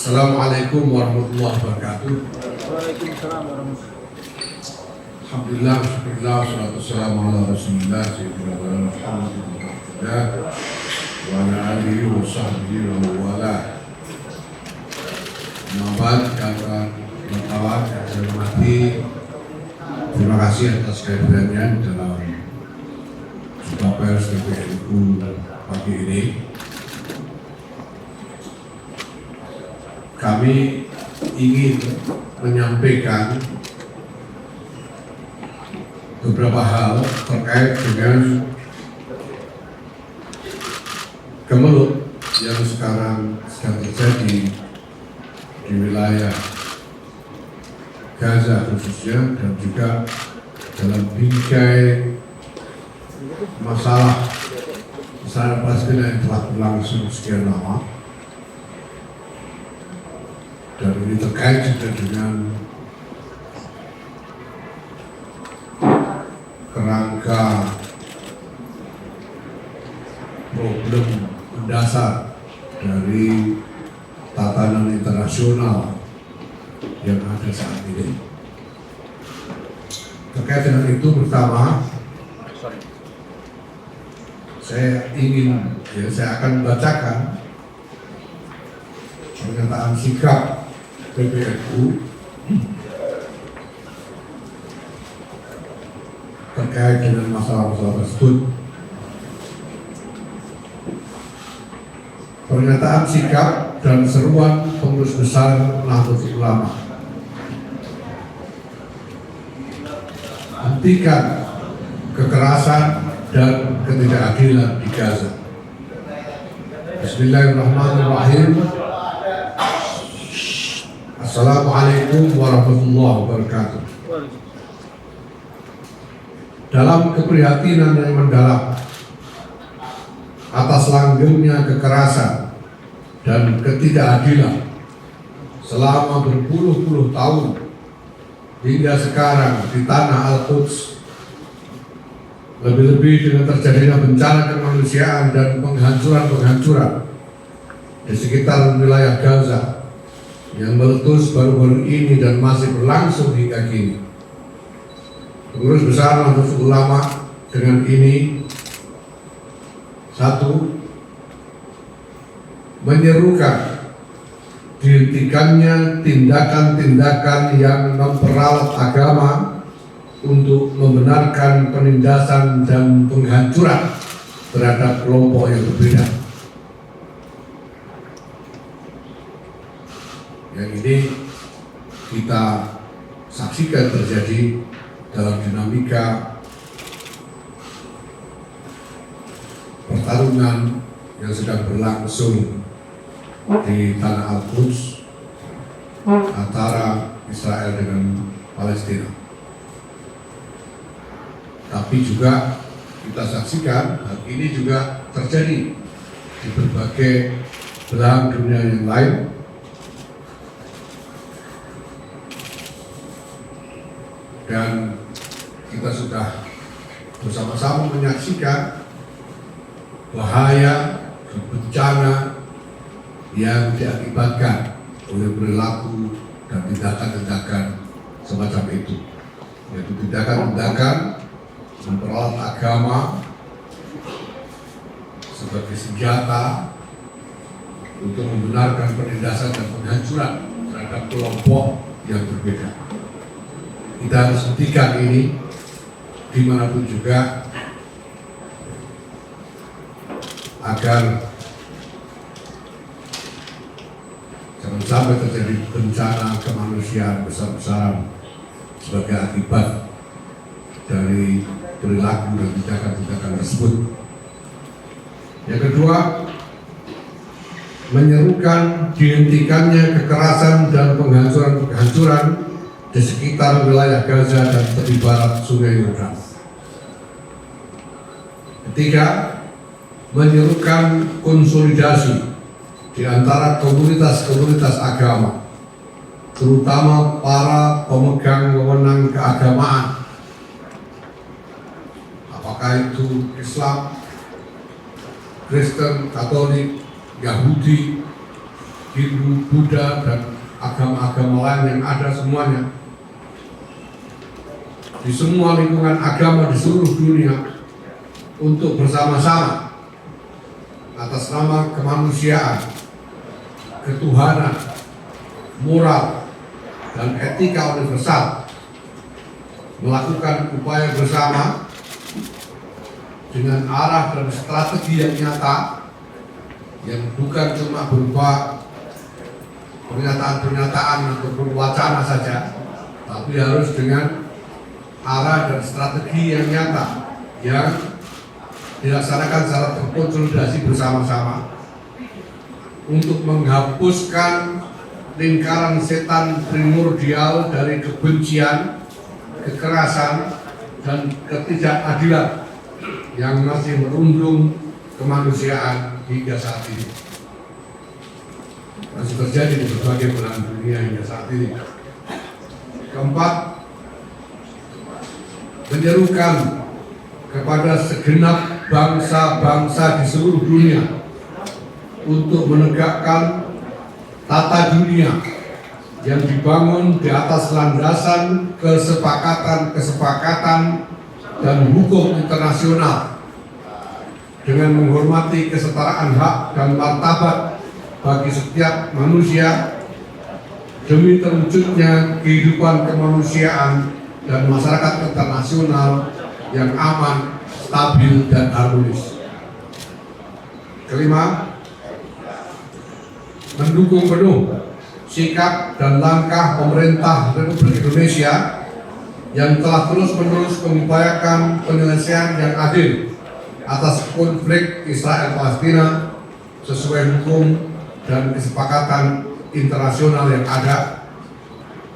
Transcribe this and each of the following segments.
Assalamualaikum warahmatullahi wabarakatuh. Waalaikumsalam warahmatullahi wabarakatuh. Alhamdulillah, syukurlah, salatu wassalamu ala rasulillah sayyidina Muhammadillah wa ala alihi wa sahbihi wa wala. Selamat kawan yang saya hormati. Terima kasih atas kehadirannya dalam jumpa pers PPNU pagi ini. Kami ingin menyampaikan beberapa hal terkait dengan kemelut yang sekarang sedang terjadi di wilayah Gaza khususnya, dan juga dalam bingkai masalah Palestina yang telah berlangsung sekian lama. Dan ini terkait juga dengan kerangka problem mendasar dari tatanan internasional yang ada saat ini. Terkait dengan itu, pertama, saya akan membacakan pernyataan sikap PPNU terkait dengan masalah-masalah tersebut. Pernyataan sikap dan seruan pengurus besar Nahdlatul Ulama: hentikan kekerasan dan ketidakadilan di Gaza. Bismillahirrahmanirrahim. Assalamualaikum warahmatullahi wabarakatuh. Dalam keprihatinan yang mendalam atas langgengnya kekerasan dan ketidakadilan selama berpuluh-puluh tahun hingga sekarang di tanah Al-Quds, lebih-lebih dengan terjadinya bencana kemanusiaan dan penghancuran di sekitar wilayah Gaza yang meletus baru-baru ini dan masih berlangsung hingga kini, pengurus besar Nahdlatul Ulama dengan ini: satu, menyerukan dihentikannya tindakan-tindakan yang memperalat agama untuk membenarkan penindasan dan penghancuran terhadap kelompok yang berbeda. Yang ini kita saksikan terjadi dalam dinamika pertarungan yang sedang berlangsung di tanah Al-Quds antara Israel dengan Palestina. Tapi juga kita saksikan hal ini juga terjadi di berbagai belahan dunia yang lain. Dan kita sudah bersama-sama menyaksikan bahaya dan bencana yang diakibatkan oleh perilaku dan tindakan-tindakan semacam itu, yaitu tindakan-tindakan memperalat agama sebagai senjata untuk membenarkan penindasan dan penghancuran terhadap kelompok yang berbeda. Kita harus hentikan ini dimanapun juga, agar jangan sampai terjadi bencana kemanusiaan besar-besaran sebagai akibat dari perilaku dan tindakan-tindakan tersebut. Yang kedua, menyerukan dihentikannya kekerasan dan penghancuran di sekitar wilayah Gaza dan tepi barat Sungai Yordan. Ketiga, menyerukan konsolidasi di antara komunitas-komunitas agama, terutama para pemegang wewenang keagamaan, apakah itu Islam, Kristen, Katolik, Yahudi, Hindu, Buddha, dan agama-agama lain yang ada semuanya, di semua lingkungan agama di seluruh dunia, untuk bersama-sama atas nama kemanusiaan, ketuhanan, moral, dan etika universal melakukan upaya bersama dengan arah dan strategi yang nyata, yang bukan cuma berupa pernyataan-pernyataan ataupun wacana saja, tapi harus dengan arah dan strategi yang nyata yang dilaksanakan secara terkonsolidasi bersama-sama untuk menghapuskan lingkaran setan primordial dari kebencian, kekerasan, dan ketidakadilan yang masih merundung kemanusiaan hingga saat ini. Masih terjadi di berbagai belahan dunia hingga saat ini. Keempat, menyerukan kepada segenap bangsa-bangsa di seluruh dunia untuk menegakkan tata dunia yang dibangun di atas landasan kesepakatan dan hukum internasional dengan menghormati kesetaraan hak dan martabat bagi setiap manusia demi terwujudnya kehidupan kemanusiaan dan masyarakat internasional yang aman, stabil, dan harmonis. Kelima, mendukung penuh sikap dan langkah pemerintah Republik Indonesia yang telah terus-menerus mengupayakan penyelesaian yang adil atas konflik Israel-Palestina sesuai hukum dan kesepakatan internasional yang ada,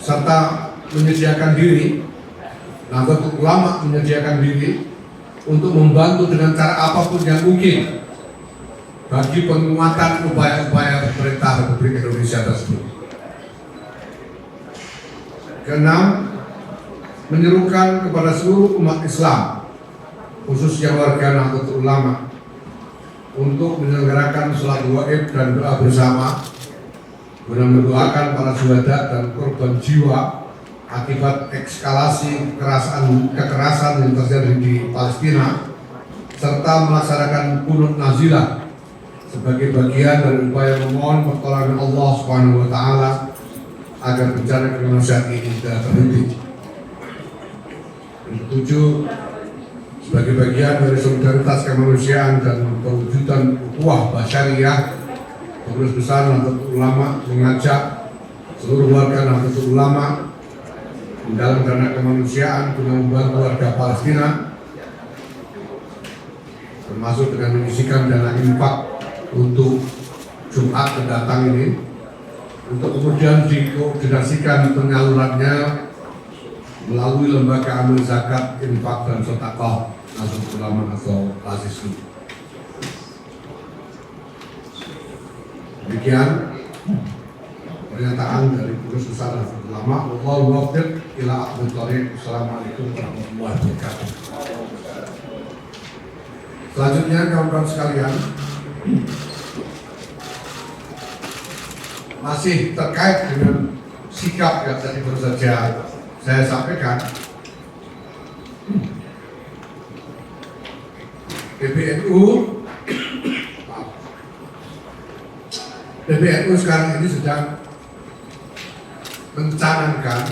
serta menyediakan diri, Nahdlatul Ulama menyediakan diri untuk membantu dengan cara apapun yang mungkin bagi penguatan upaya-upaya pemerintah Republik Indonesia tersebut. Keenam, menyerukan kepada seluruh umat Islam, khususnya warga Nahdlatul Ulama, untuk menyelenggarakan sholat gaib dan doa bersama guna mendoakan para syuhada dan korban jiwa akibat ekskalasi kekerasan yang terjadi di Palestina, serta melaksanakan qunut nazilah sebagai bagian dari upaya memohon pertolongan Allah Subhanahu wa Ta'ala agar bencana kemanusiaan ini tidak terhenti. Yang ketujuh, sebagai bagian dari solidaritas kemanusiaan dan perwujudan ukhuwah basyariah, Pengurus Besar Nahdlatul Ulama mengajak seluruh warga Nahdlatul Ulama dalam dana kemanusiaan guna membantu warga Palestina, termasuk dengan mengisikan dana infak untuk Jumat mendatang ini, untuk kemudian dikoordinasikan penyalurannya melalui lembaga amil zakat, infak, dan sedekah Nahdlatul Ulama atau LASISNU. Demikian pernyataan dari Pengurus Besar Nahdlatul Ulama. Wallahu muwaffiq ila aqwamit thoriq. Assalamualaikum warahmatullahi wabarakatuh. Selanjutnya, kawan-kawan sekalian, masih terkait dengan sikap yang tadi baru saja saya sampaikan, PBNU sekarang ini sedang mencanangkan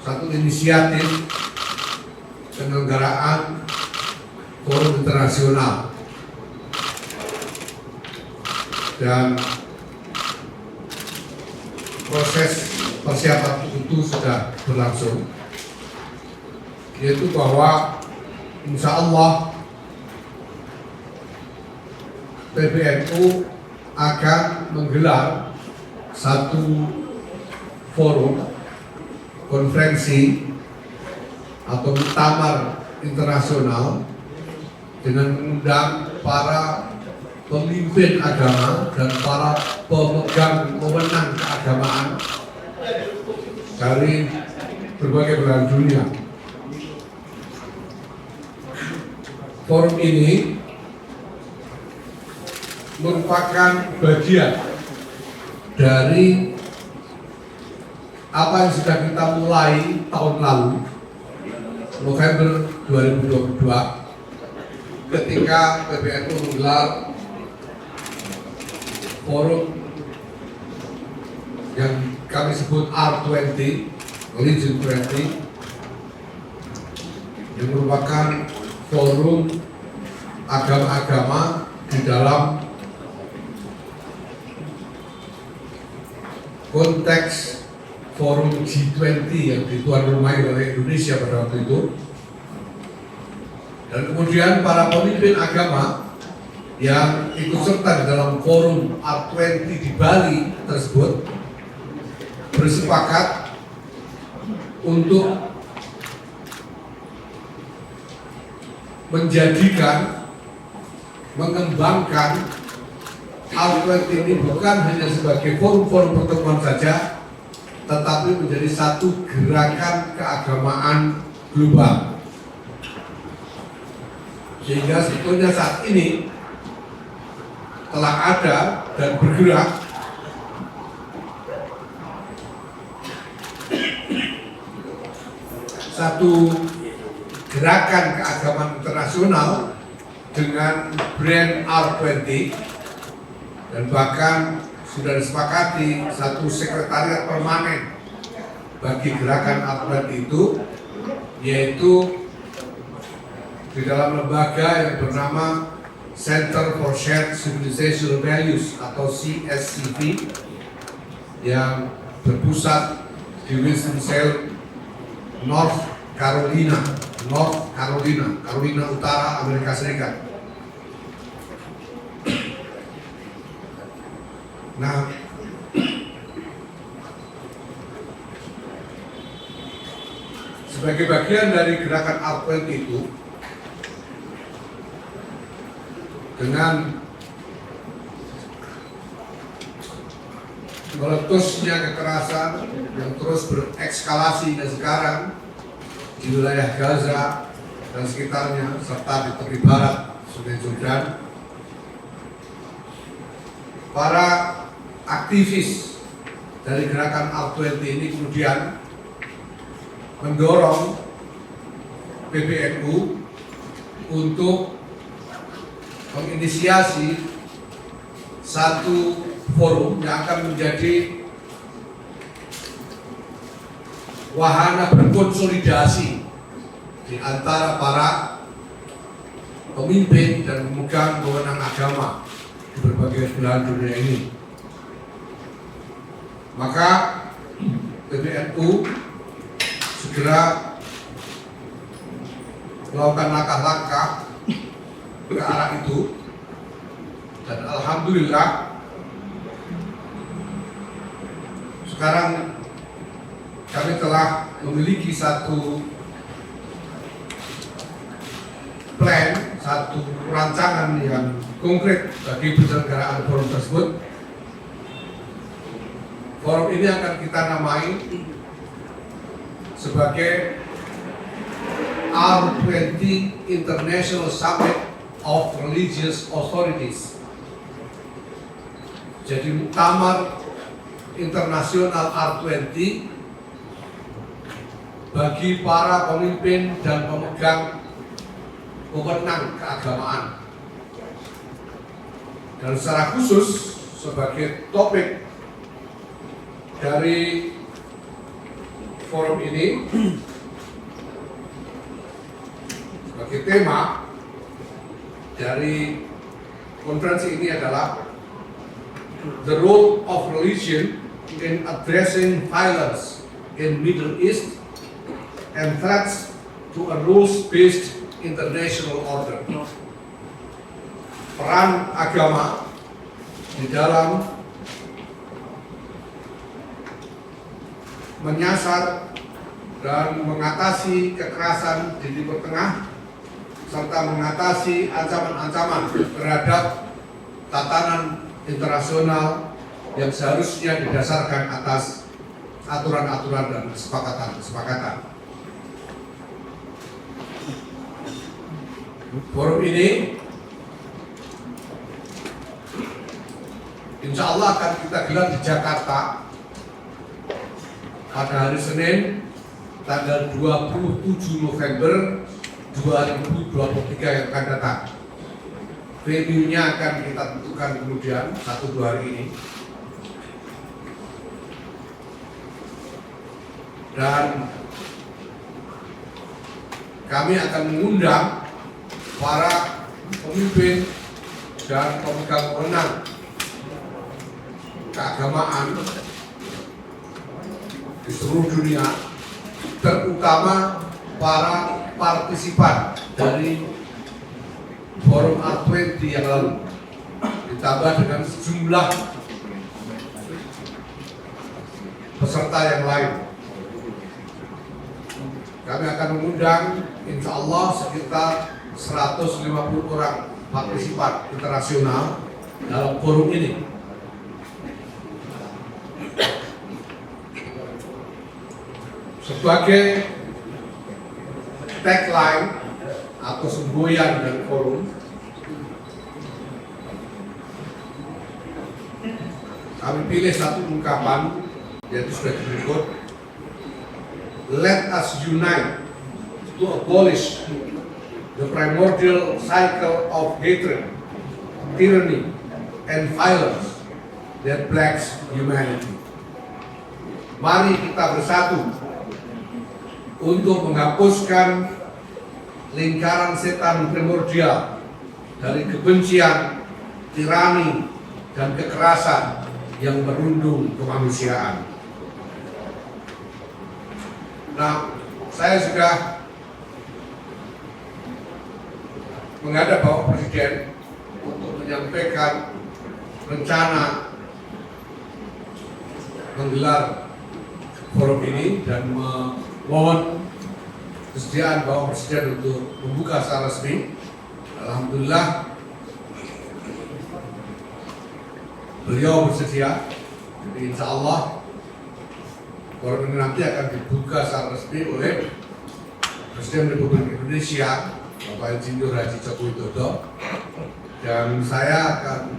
satu inisiatif penyelenggaraan forum internasional, dan proses persiapan itu sudah berlangsung, yaitu bahwa insya Allah PBNU akan menggelar satu forum konferensi atau muktamar internasional dengan mengundang para pemimpin agama dan para pemegang wewenang keagamaan dari berbagai belahan dunia. Forum ini merupakan bagian dari apa yang sudah kita mulai tahun lalu, November 2022, ketika PBNU menggelar forum yang kami sebut R20, Legion 20, yang merupakan forum agama-agama di dalam konteks forum G20 yang dituan rumahi oleh Indonesia pada waktu itu. Dan kemudian para pemimpin agama yang ikut serta di dalam forum R20 di Bali tersebut bersepakat untuk menjadikan, mengembangkan R20 ini bukan hanya sebagai forum-forum pertemuan saja, tetapi menjadi satu gerakan keagamaan global. Sehingga sebetulnya saat ini telah ada dan bergerak satu gerakan keagamaan internasional dengan brand R20, dan bahkan sudah disepakati satu sekretariat permanen bagi gerakan R20 itu, yaitu di dalam lembaga yang bernama Center for Shared Civilizational Values atau CSCV, yang berpusat di Winston-Salem, Carolina Utara, Amerika Serikat. Nah, sebagai bagian dari gerakan R20 itu, dengan meletusnya kekerasan yang terus berekskalasi dan sekarang di wilayah Gaza dan sekitarnya, serta di tepi barat Sungai Jordan, para aktivis dari gerakan R20 ini kemudian mendorong PBNU untuk menginisiasi satu forum yang akan menjadi wahana berkonsolidasi di antara para pemimpin dan pemegang wewenang agama di berbagai belahan dunia ini. Maka PBNU segera melakukan langkah-langkah ke arah itu, dan alhamdulillah sekarang kami telah memiliki satu plan, satu rancangan yang konkret bagi penyelenggaraan forum tersebut. Forum ini akan kita namai sebagai R20 International Summit of Religious Authorities. Jadi muktamar internasional R20 bagi para pemimpin dan pemegang wewenang keagamaan. Dan secara khusus sebagai topik dari forum ini, sebagai tema dari konferensi ini adalah the role of religion in addressing violence in Middle East and threats to a rules-based international order. Peran agama di dalam menyasar dan mengatasi kekerasan di Timur Tengah, serta mengatasi ancaman-ancaman terhadap tatanan internasional yang seharusnya didasarkan atas aturan-aturan dan kesepakatan-kesepakatan. Forum ini Insya Allah akan kita gelar di Jakarta pada hari Senin tanggal 27 November 2023 yang akan datang. Venue-nya akan kita tentukan kemudian 1-2 hari ini. Dan kami akan mengundang para pemimpin dan pemegang wewenang keagamaan di seluruh dunia, terutama para partisipan dari Forum R20 yang lalu, ditambah dengan sejumlah peserta yang lain. Kami akan mengundang insya Allah sekitar 150 orang partisipan internasional dalam forum ini. Sebagai tagline atau semboyan dari forum, kami pilih satu ungkapan yaitu sebagai berikut: Let us unite to abolish the primordial cycle of hatred, tyranny, and violence that plagues humanity. Mari kita bersatu untuk menghapuskan lingkaran setan primordial dari kebencian, tirani, dan kekerasan yang merundung kemanusiaan. Nah, saya sudah menghadap Bapak Presiden untuk menyampaikan rencana menggelar forum ini dan memohon kesediaan Bapak Presiden untuk membuka secara resmi. Alhamdulillah beliau bersedia. Jadi insya Allah forum ini nanti akan dibuka secara resmi oleh Presiden Republik Indonesia Bapak Insinyur Haji Joko Widodo, dan saya akan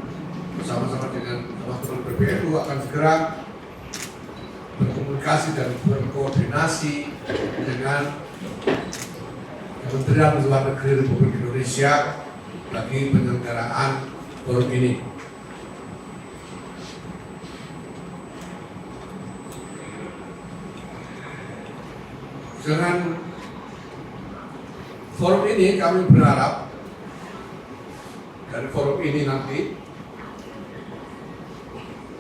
bersama-sama dengan teman-teman PBNU akan segera berkomunikasi dan berkoordinasi dengan Kementerian Luar Negeri Republik Indonesia bagi penyelenggaraan forum ini. Dengan forum ini kami berharap dari forum ini nanti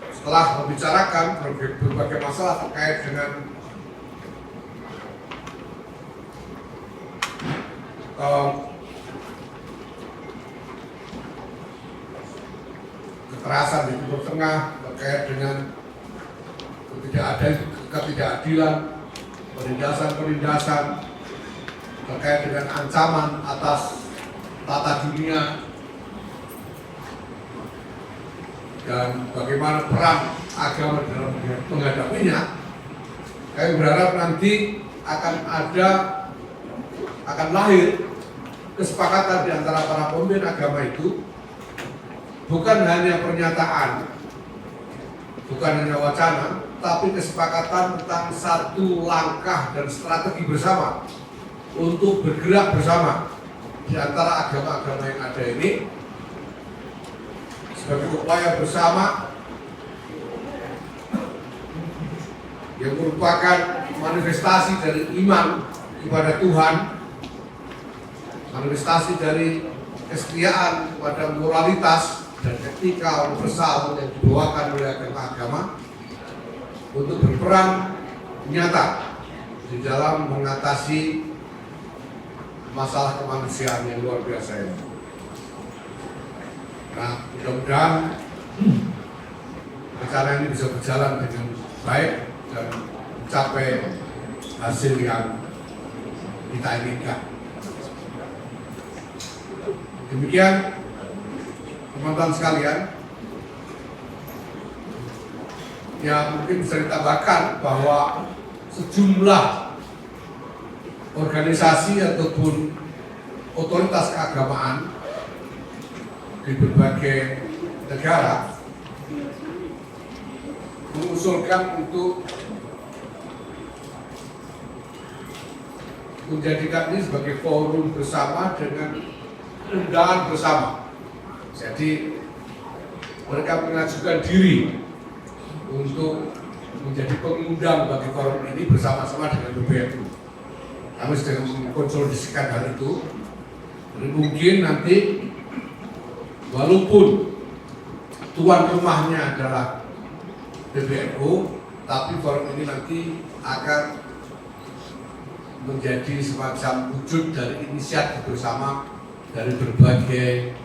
setelah membicarakan berbagai masalah terkait dengan kekerasan di Timur Tengah, terkait dengan ketidakadilan, penindasan, terkait dengan ancaman atas tata dunia, dan bagaimana peran agama dalam menghadapinya. Kami berharap nanti akan lahir kesepakatan di antara para pemimpin agama itu, bukan hanya pernyataan, bukan hanya wacana, tapi kesepakatan tentang satu langkah dan strategi bersama untuk bergerak bersama di antara agama-agama yang ada ini sebagai upaya bersama yang merupakan manifestasi dari iman kepada Tuhan, manifestasi dari kesetiaan kepada moralitas dan etika universal yang dibawakan oleh agama untuk berperan nyata di dalam mengatasi masalah kemanusiaan yang luar biasa ini. Nah, mudah-mudahan acara ini bisa berjalan dengan baik dan mencapai hasil yang kita inginkan. Demikian teman-teman sekalian, yang mungkin bisa ditambahkan bahwa sejumlah organisasi ataupun otoritas keagamaan di berbagai negara mengusulkan untuk menjadikan ini sebagai forum bersama dengan undangan bersama. Jadi mereka mengajukan diri untuk menjadi pengundang bagi forum ini bersama-sama dengan PBNU. Kami sedang mengkonsolidasikan hal itu. Jadi mungkin nanti walaupun tuan rumahnya adalah PBNU, tapi forum ini nanti akan menjadi semacam wujud dari inisiatif bersama dari berbagai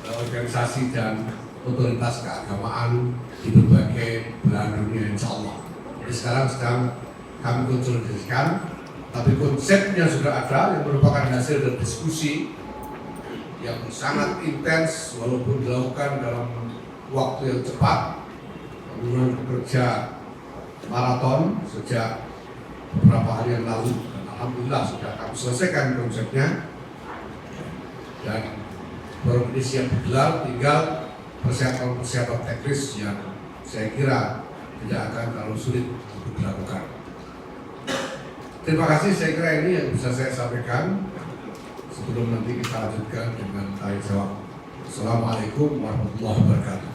organisasi dan otoritas keagamaan di berbagai belahan dunia, insya Allah. Jadi sekarang sedang kami konsolidasikan, tapi konsepnya sudah ada yang merupakan hasil dari diskusi yang sangat intens walaupun dilakukan dalam waktu yang cepat. Kemudian bekerja maraton sejak beberapa hari yang lalu. Alhamdulillah sudah kami selesaikan konsepnya dan baru ini siap digelar, tinggal persiapan teknis yang saya kira tidak akan terlalu sulit untuk dilakukan. Terima kasih, saya kira ini yang bisa saya sampaikan sebelum nanti kita lanjutkan dengan tanya jawab. Assalamualaikum warahmatullahi wabarakatuh.